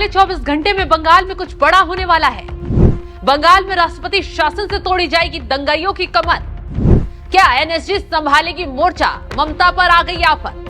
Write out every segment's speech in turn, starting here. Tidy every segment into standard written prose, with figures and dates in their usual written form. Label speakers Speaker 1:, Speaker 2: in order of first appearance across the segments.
Speaker 1: अगले 24 घंटे में बंगाल में कुछ बड़ा होने वाला है। बंगाल में राष्ट्रपति शासन से तोड़ी जाएगी दंगाइयों की कमर। क्या एनएसजी संभालेगी मोर्चा? ममता पर आ गई आफत।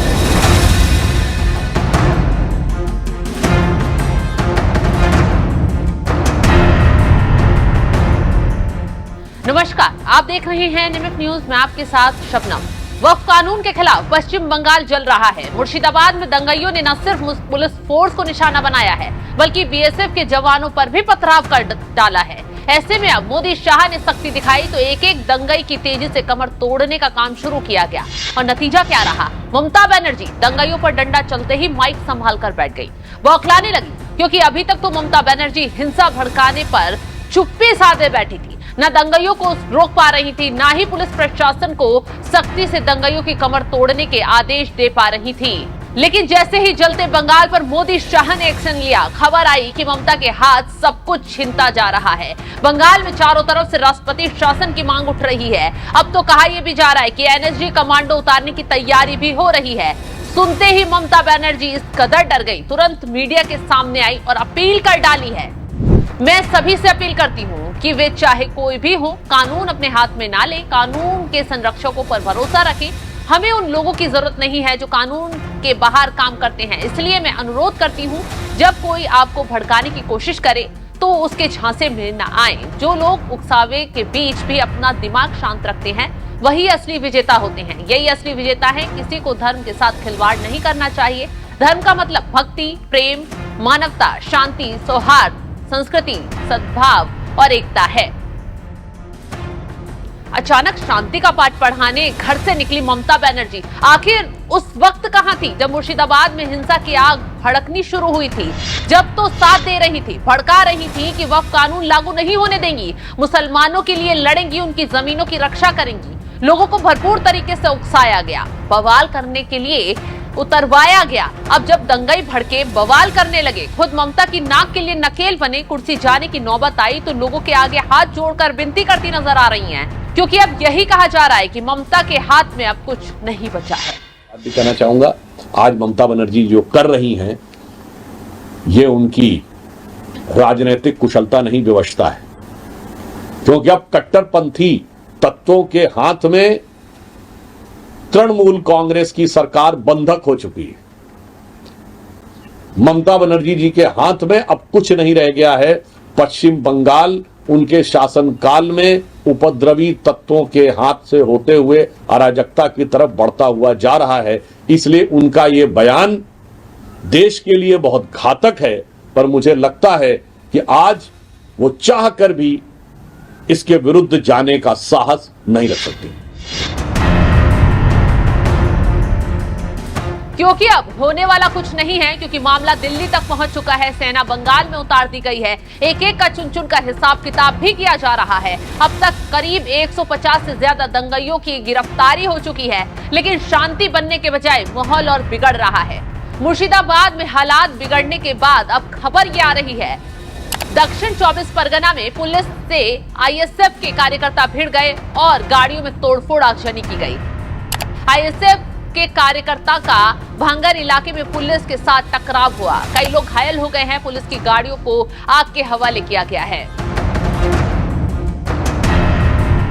Speaker 1: नमस्कार, आप देख रहे हैं निमित्त न्यूज में आपके साथ शबनम। वक्फ कानून के खिलाफ पश्चिम बंगाल जल रहा है। मुर्शिदाबाद में दंगाइयों ने न सिर्फ पुलिस फोर्स को निशाना बनाया है, बल्कि बीएसएफ के जवानों पर भी पथराव कर डाला है। ऐसे में अब मोदी शाह ने सख्ती दिखाई तो एक एक दंगाई की तेजी से कमर तोड़ने का काम शुरू किया गया। और नतीजा क्या रहा? ममता बनर्जी दंगाइयों पर डंडा चलते ही माइक संभाल कर बैठ गई, बौखलाने लगी, क्योंकि अभी तक तो ममता बनर्जी हिंसा भड़काने पर चुप्पी साधे बैठी थी, न दंगाइयों को रोक पा रही थी, ना ही पुलिस प्रशासन को सख्ती से दंगाइयों की कमर तोड़ने के आदेश दे पा रही थी। लेकिन जैसे ही जलते बंगाल पर मोदी शाह ने एक्शन लिया, खबर आई कि ममता के हाथ सब कुछ छीनता जा रहा है। बंगाल में चारों तरफ से राष्ट्रपति शासन की मांग उठ रही है। अब तो कहा यह भी जा रहा है कि एनएसजी कमांडो उतारने की तैयारी भी हो रही है। सुनते ही ममता बनर्जी इस कदर डर गई, तुरंत मीडिया के सामने आई और अपील कर डाली है। मैं सभी से अपील करती हूँ कि वे चाहे कोई भी हो, कानून अपने हाथ में ना ले, कानून के संरक्षकों पर भरोसा रखें। हमें उन लोगों की जरूरत नहीं है जो कानून के बाहर काम करते हैं। इसलिए मैं अनुरोध करती हूँ, जब कोई आपको भड़काने की कोशिश करे तो उसके झांसे में न आए। जो लोग उकसावे के बीच भी अपना दिमाग शांत रखते हैं, वही असली विजेता होते हैं। यही असली विजेता है। किसी को धर्म के साथ खिलवाड़ नहीं करना चाहिए। धर्म का मतलब भक्ति, प्रेम, मानवता, शांति, सौहार्द, संस्कृति, सद्भाव और एकता है। अचानक शांति का पाठ पढ़ाने घर से निकली ममता बनर्जी आखिर उस वक्त कहां थी जब मुर्शिदाबाद में हिंसा की आग भड़कनी शुरू हुई थी? जब तो साथ दे रही थी, भड़का रही थी कि वक्फ कानून लागू नहीं होने देंगी, मुसलमानों के लिए लड़ेंगी, उनकी जमीनों की रक्षा करेंगी। लोगों को भरपूर तरीके से उकसाया गया, बवाल करने के लिए उतरवाया गया। अब जब दंगाई भड़के बवाल करने लगे, खुद ममता की नाक के लिए नकेल बने, कुर्सी जाने की नौबत आई तो लोगों के आगे हाथ जोड़कर विनती करती नजर आ रही हैं, क्योंकि अब यही कहा जा रहा है कि ममता के हाथ में अब कुछ नहीं बचा है।
Speaker 2: भी कहना चाहूंगा, आज ममता बनर्जी जो कर रही हैं, ये उनकी राजनीतिक कुशलता नहीं, विवशता है। क्योंकि अब कट्टरपंथी तत्वों के हाथ में तृणमूल कांग्रेस की सरकार बंधक हो चुकी है। ममता बनर्जी जी के हाथ में अब कुछ नहीं रह गया है। पश्चिम बंगाल उनके शासनकाल में उपद्रवी तत्वों के हाथ से होते हुए अराजकता की तरफ बढ़ता हुआ जा रहा है। इसलिए उनका ये बयान देश के लिए बहुत घातक है। पर मुझे लगता है कि आज वो चाह कर भी इसके विरुद्ध जाने का साहस नहीं रख सकती,
Speaker 1: क्योंकि अब होने वाला कुछ नहीं है, क्योंकि मामला दिल्ली तक पहुंच चुका है। सेना बंगाल में उतार दी गई है। एक एक का चुन चुन कर हिसाब किताब भी किया जा रहा है। अब तक करीब 150 से ज्यादा दंगाइयों की गिरफ्तारी हो चुकी है, लेकिन शांति बनने के बजाय माहौल और बिगड़ रहा है। मुर्शिदाबाद में हालात बिगड़ने के बाद अब खबर ये आ रही है, दक्षिण 24 परगना में पुलिस से आईएसएफ के कार्यकर्ता भिड़ गए और गाड़ियों में तोड़फोड़ आगजनी की गई। आईएसएफ के कार्यकर्ता का भांगर इलाके में पुलिस के साथ टकराव हुआ। कई लोग घायल हो गए हैं। पुलिस की गाड़ियों को आग के हवाले किया गया है।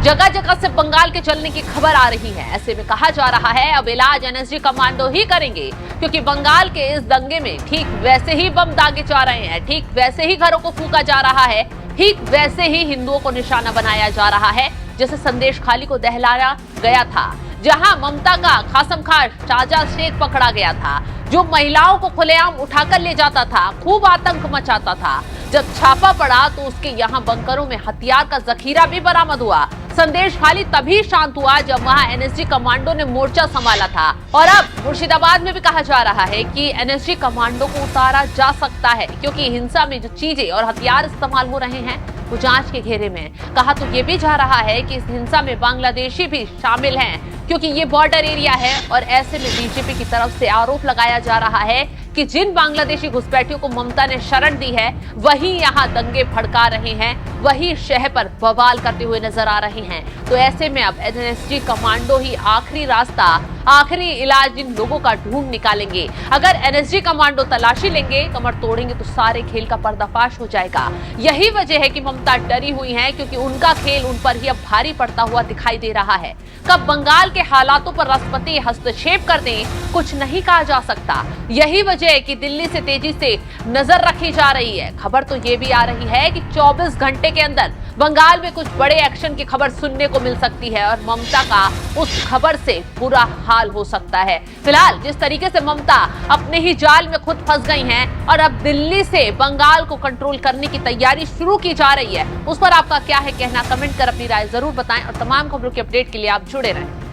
Speaker 1: जगह जगह से बंगाल के चलने की खबर आ रही है। ऐसे में कहा जा रहा है अब इलाज एनएसजी कमांडो ही करेंगे, क्योंकि बंगाल के इस दंगे में ठीक वैसे ही बम दागे जा रहे हैं, ठीक वैसे ही घरों को फूंका जा रहा है, ठीक वैसे ही हिंदुओं को निशाना बनाया जा रहा है, जैसे संदेश खाली को दहलाया गया था, जहां ममता का खासम खास शाहजहां शेख पकड़ा गया था, जो महिलाओं को खुलेआम उठाकर ले जाता था, खूब आतंक मचाता था। जब छापा पड़ा तो उसके यहाँ बंकरों में हथियार का जखीरा भी बरामद हुआ। संदेश खाली तभी शांत हुआ जब वहां एनएसजी कमांडो ने मोर्चा संभाला था। और अब मुर्शिदाबाद में भी कहा जा रहा है कि एनएसजी कमांडो को उतारा जा सकता है, क्योंकि हिंसा में जो चीजें और हथियार इस्तेमाल हो रहे हैं वो जांच के घेरे में। कहा तो ये भी जा रहा है कि इस हिंसा में बांग्लादेशी भी शामिल हैं, क्योंकि ये बॉर्डर एरिया है। और ऐसे में बीजेपी की तरफ से आरोप लगाया जा रहा है कि जिन बांग्लादेशी घुसपैठियों को ममता ने शरण दी है वही यहां दंगे भड़का रहे हैं, वही शहर पर बवाल करते हुए नजर आ रहे हैं। तो ऐसे में अब एनएसजी कमांडो ही आखिरी रास्ता, आखिरी इलाज इन लोगों का ढूंढ निकालेंगे। अगर एनएसजी कमांडो तलाशी लेंगे, कमर तोड़ेंगे तो सारे खेल का पर्दाफाश हो जाएगा। यही वजह है कि ममता डरी हुई है, क्योंकि उनका खेल उन पर ही अब भारी पड़ता हुआ दिखाई दे रहा है। कब बंगाल के हालातों पर राष्ट्रपति हस्तक्षेप कर दें, कुछ नहीं कहा जा सकता। यही वजह है कि दिल्ली से तेजी से नजर रखी जा रही है। खबर तो ये भी आ रही है कि 24 घंटे के अंदर बंगाल में कुछ बड़े एक्शन की खबर सुनने को मिल सकती है और ममता का उस खबर से बुरा हाल हो सकता है। फिलहाल जिस तरीके से ममता अपने ही जाल में खुद फंस गई हैं और अब दिल्ली से बंगाल को कंट्रोल करने की तैयारी शुरू की जा रही है, उस पर आपका क्या है कहना? कमेंट कर अपनी राय जरूर बताएं और तमाम खबरों की अपडेट के लिए आप जुड़े रहें।